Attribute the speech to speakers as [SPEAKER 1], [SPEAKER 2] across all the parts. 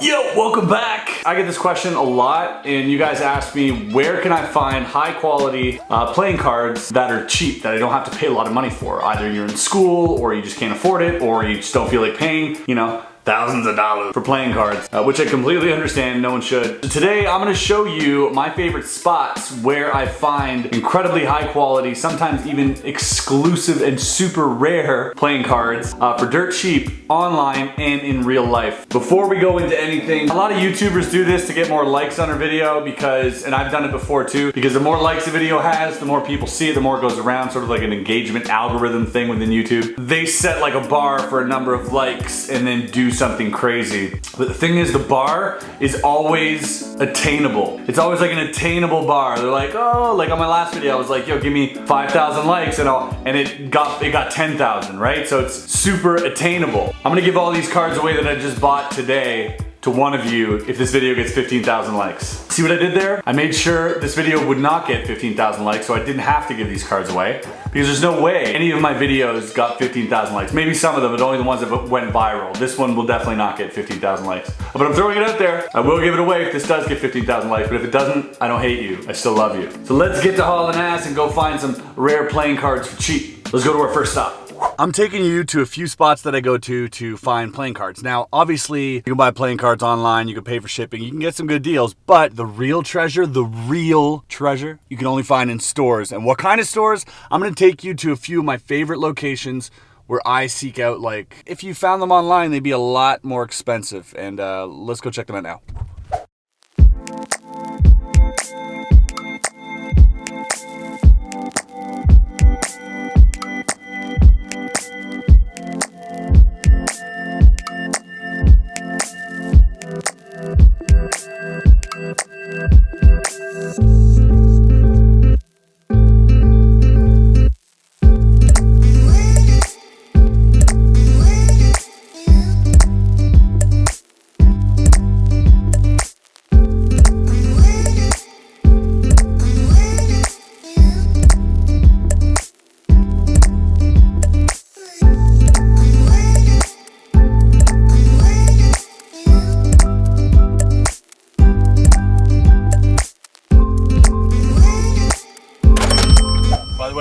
[SPEAKER 1] Yo, welcome back. I get this question a lot, and you guys ask me, where can I find high quality playing cards that are cheap, that I don't have to pay a lot of money for? Either you're in school, or you just can't afford it, or you just don't feel like paying, you know, thousands of dollars for playing cards, which I completely understand, no one should. So today I'm gonna show you my favorite spots where I find incredibly high quality, sometimes even exclusive and super rare playing cards for dirt cheap online and in real life. Before we go into anything, a lot of YouTubers do this to get more likes on their video because, and I've done it before too, because the more likes a video has, the more people see it, the more it goes around, sort of like an engagement algorithm thing within YouTube. They set like a bar for a number of likes and then do something crazy. But the thing is, the bar is always attainable. It's always like an attainable bar. They're like, oh, like on my last video, I was like, yo, give me 5,000 likes and it got 10,000, right? So it's super attainable. I'm gonna give all these cards away that I just bought today to one of you if this video gets 15,000 likes. See what I did there? I made sure this video would not get 15,000 likes, so I didn't have to give these cards away, because there's no way any of my videos got 15,000 likes. Maybe some of them, but only the ones that went viral. This one will definitely not get 15,000 likes. But I'm throwing it out there. I will give it away if this does get 15,000 likes, but if it doesn't, I don't hate you. I still love you. So let's get to hauling ass and go find some rare playing cards for cheap. Let's go to our first stop. I'm taking you to a few spots that I go to find playing cards. Now, obviously, you can buy playing cards online, you can pay for shipping, you can get some good deals, but the real treasure, you can only find in stores. And what kind of stores? I'm gonna take you to a few of my favorite locations where I seek out, like, if you found them online, they'd be a lot more expensive. And let's go check them out now.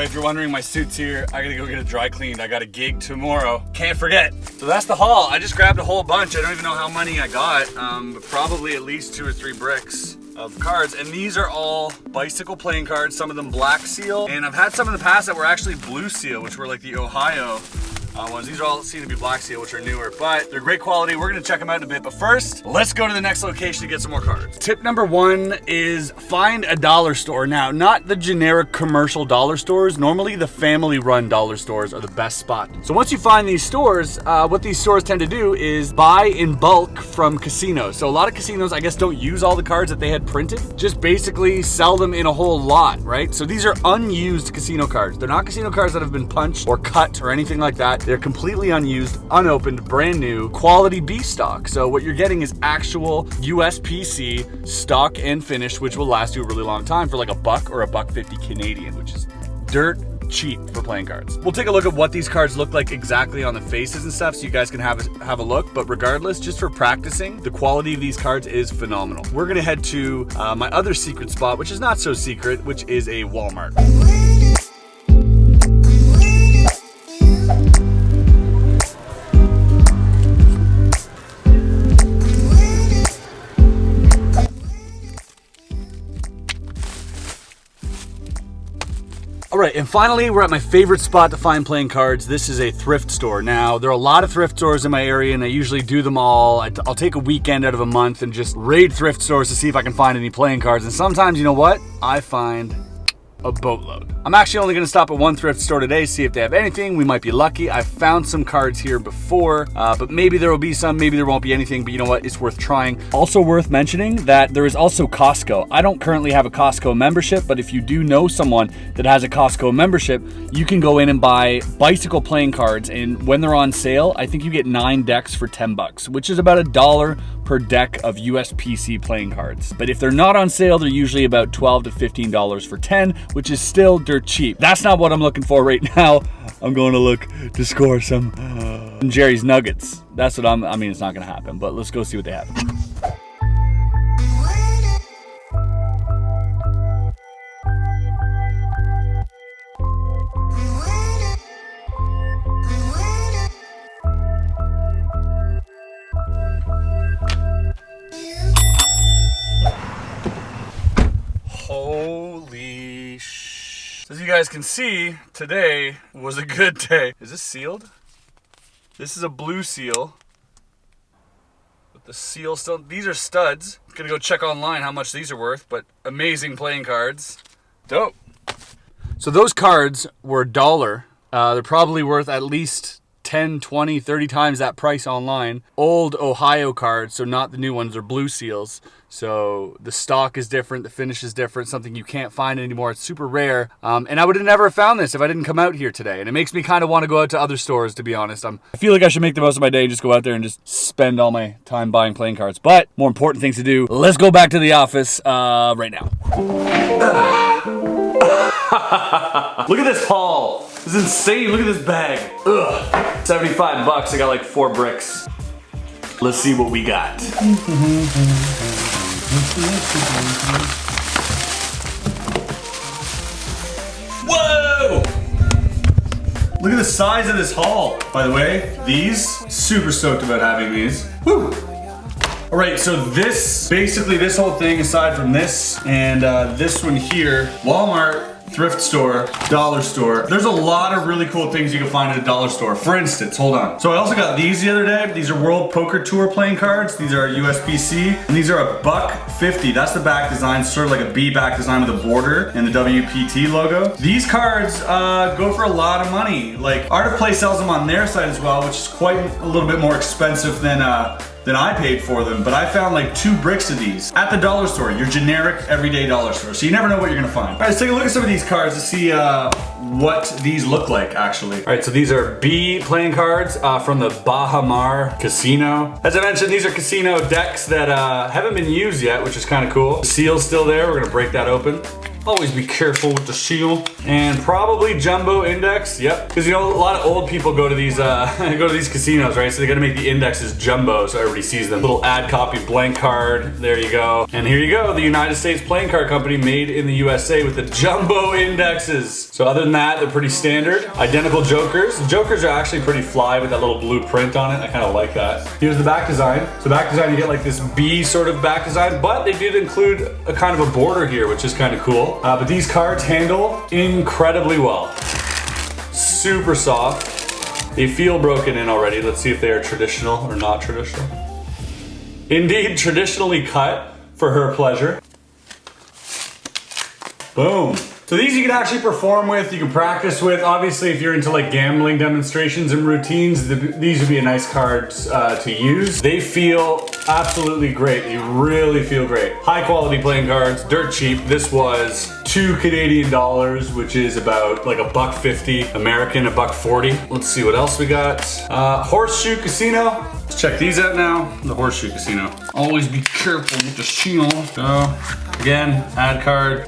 [SPEAKER 1] If you're wondering, my suit's here. I gotta go get it dry cleaned. I got a gig tomorrow. Can't forget. So that's the haul. I just grabbed a whole bunch. I don't even know how many I got, but probably at least 2 or 3 bricks of cards. And these are all bicycle playing cards, some of them black seal. And I've had some in the past that were actually blue seal, which were like the Ohio ones. These are all seem to be black seal, which are newer, but they're great quality. We're gonna check them out in a bit, but first, let's go to the next location to get some more cards. Tip number 1 is find a dollar store. Now, not the generic commercial dollar stores. Normally, the family-run dollar stores are the best spot. So once you find these stores, what these stores tend to do is buy in bulk from casinos. So a lot of casinos, I guess, don't use all the cards that they had printed. Just basically sell them in a whole lot, right? So these are unused casino cards. They're not casino cards that have been punched or cut or anything like that. They're completely unused, unopened, brand new, quality B stock. So what you're getting is actual USPC stock and finish, which will last you a really long time for like $1 or $1.50 Canadian, which is dirt cheap for playing cards. We'll take a look at what these cards look like exactly on the faces and stuff so you guys can have a look, but regardless, just for practicing, the quality of these cards is phenomenal. We're gonna head to my other secret spot, which is not so secret, which is a Walmart. All right, and finally, we're at my favorite spot to find playing cards. This is a thrift store. Now, there are a lot of thrift stores in my area, and I usually do them all. I'll take a weekend out of a month and just raid thrift stores to see if I can find any playing cards. And sometimes, you know what? I find a boatload. I'm actually only gonna stop at one thrift store today, see if they have anything. We might be lucky. I've found some cards here before, but maybe there will be some, maybe there won't be anything, but you know what? It's worth trying. Also worth mentioning that there is also Costco. I don't currently have a Costco membership, but if you do know someone that has a Costco membership, you can go in and buy bicycle playing cards, and when they're on sale, I think you get 9 decks for $10, which is about $1 per deck of USPC playing cards. But if they're not on sale, they're usually about $12 to $15 for 10, which is still dirt cheap. That's not what I'm looking for right now. I'm going to look to score some Jerry's Nuggets. That's what I mean, it's not gonna happen, but let's go see what they have. you guys can see, today was a good day. Is this sealed? This is a blue seal. With the seal still, these are studs. I'm gonna go check online how much these are worth, but amazing playing cards. Dope. So those cards were $1. They're probably worth at least 10, 20, 30 times that price online. Old Ohio cards, so not the new ones, they're blue seals. So the stock is different, the finish is different, something you can't find anymore. It's super rare. And I would have never found this if I didn't come out here today. And it makes me kind of want to go out to other stores, to be honest. I feel like I should make the most of my day and just go out there and just spend all my time buying playing cards. But more important things to do. Let's go back to the office right now. Look at this haul. This is insane. Look at this bag. Ugh. 75 bucks. I got like 4 bricks. Let's see what we got. Whoa! Look at the size of this haul. By the way, these, super stoked about having these. Woo! All right, so this, basically this whole thing, aside from this and this one here, Walmart, Thrift Store, Dollar Store. There's a lot of really cool things you can find at a dollar store. For instance, hold on. So I also got these the other day. These are World Poker Tour playing cards. These are USPC, and these are $1.50. That's the back design, sort of like a B back design with a border and the WPT logo. These cards go for a lot of money. Like Art of Play sells them on their site as well, which is quite a little bit more expensive than I paid for them, but I found like 2 bricks of these at the dollar store, your generic everyday dollar store. So you never know what you're gonna find. All right, let's take a look at some of these cards to see what these look like actually. All right, so these are B playing cards from the Baha Mar Casino. As I mentioned, these are casino decks that haven't been used yet, which is kind of cool. The seal's still there, we're gonna break that open. Always be careful with the seal. And probably jumbo index, yep. Because you know, a lot of old people go to these casinos, right? So they gotta make the indexes jumbo so everybody sees them. Little ad copy blank card, there you go. And here you go, the United States Playing Card Company made in the USA with the jumbo indexes. So other than that, they're pretty standard. Identical jokers. The jokers are actually pretty fly with that little blue print on it. I kind of like that. Here's the back design. So back design, you get like this B sort of back design, but they did include a kind of a border here, which is kind of cool. But these cards handle incredibly well. Super soft. They feel broken in already. Let's see if they are traditional or not traditional. Indeed, traditionally cut for her pleasure. Boom. So these you can actually perform with, you can practice with. Obviously, if you're into like gambling demonstrations and routines, these would be a nice cards to use. They feel absolutely great. You really feel great. High quality playing cards, dirt cheap. This was $2 Canadian, which is about like $1.50 American, $1.40. Let's see what else we got. Horseshoe Casino. Let's check these out now. The Horseshoe Casino. Always be careful with the shield. So, again, ad card.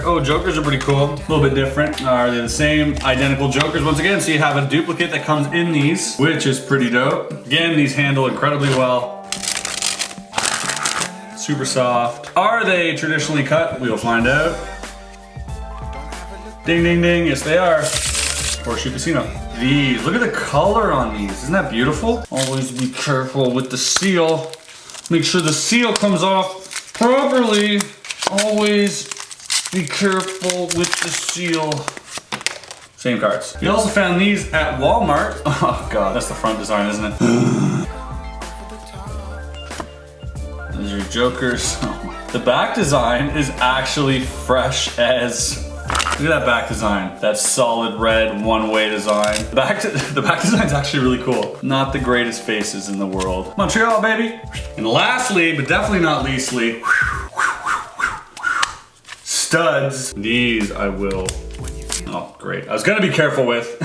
[SPEAKER 1] Oh, jokers are pretty cool. A little bit different. Are they the same? Identical jokers once again. So you have a duplicate that comes in these, which is pretty dope. Again, these handle incredibly well. Super soft. Are they traditionally cut? We'll find out. Ding, ding, ding. Yes, they are. Horseshoe Casino. These, look at the color on these. Isn't that beautiful? Always be careful with the seal. Make sure the seal comes off properly. Always be careful with the seal. Same cards. We also found these at Walmart. Oh God, that's the front design, isn't it? Those are jokers. Oh, the back design is actually fresh as. Look at that back design. That solid red one-way design. The back design's actually really cool. Not the greatest faces in the world. Montreal, baby. And lastly, but definitely not leastly, studs. These I will. Oh, great. I was gonna be careful with.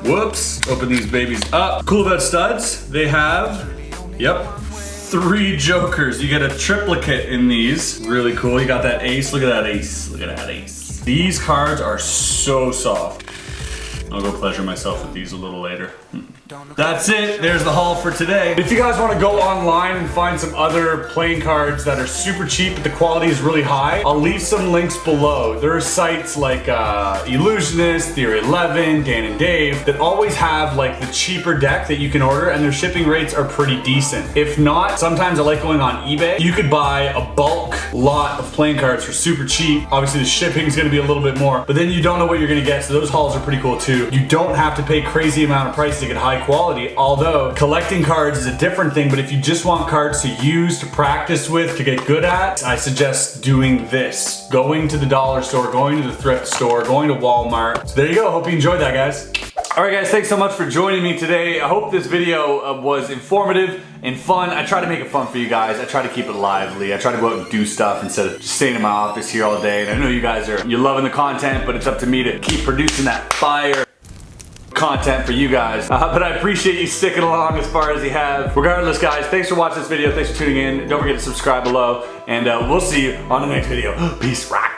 [SPEAKER 1] Whoops. Open these babies up. Cool about studs, they have, yep, 3 jokers. You get a triplicate in these. Really cool. You got that ace. Look at that ace. Look at that ace. These cards are so soft. I'll go pleasure myself with these a little later. That's it. There's the haul for today. If you guys want to go online and find some other playing cards that are super cheap but the quality is really high, I'll leave some links below. There are sites like Illusionist, Theory 11, Dan and Dave that always have like the cheaper deck that you can order, and their shipping rates are pretty decent. If not, sometimes I like going on eBay. You could buy a bulk lot of playing cards for super cheap. Obviously the shipping is going to be a little bit more, but then you don't know what you're going to get, so those hauls are pretty cool too. You don't have to pay crazy amount of price to get high quality, although collecting cards is a different thing. But if you just want cards to use, to practice with, to get good at, I suggest doing this. Going to the dollar store, going to the thrift store, going to Walmart. So there you go. Hope you enjoyed that, guys. Alright guys, thanks so much for joining me today. I hope this video was informative and fun. I try to make it fun for you guys. I try to keep it lively. I try to go out and do stuff instead of just staying in my office here all day. And I know you guys you're loving the content, but it's up to me to keep producing that fire content for you guys. But I appreciate you sticking along as far as you have. Regardless, guys, thanks for watching this video. Thanks for tuning in. Don't forget to subscribe below, and we'll see you on the next video. Peace, rock.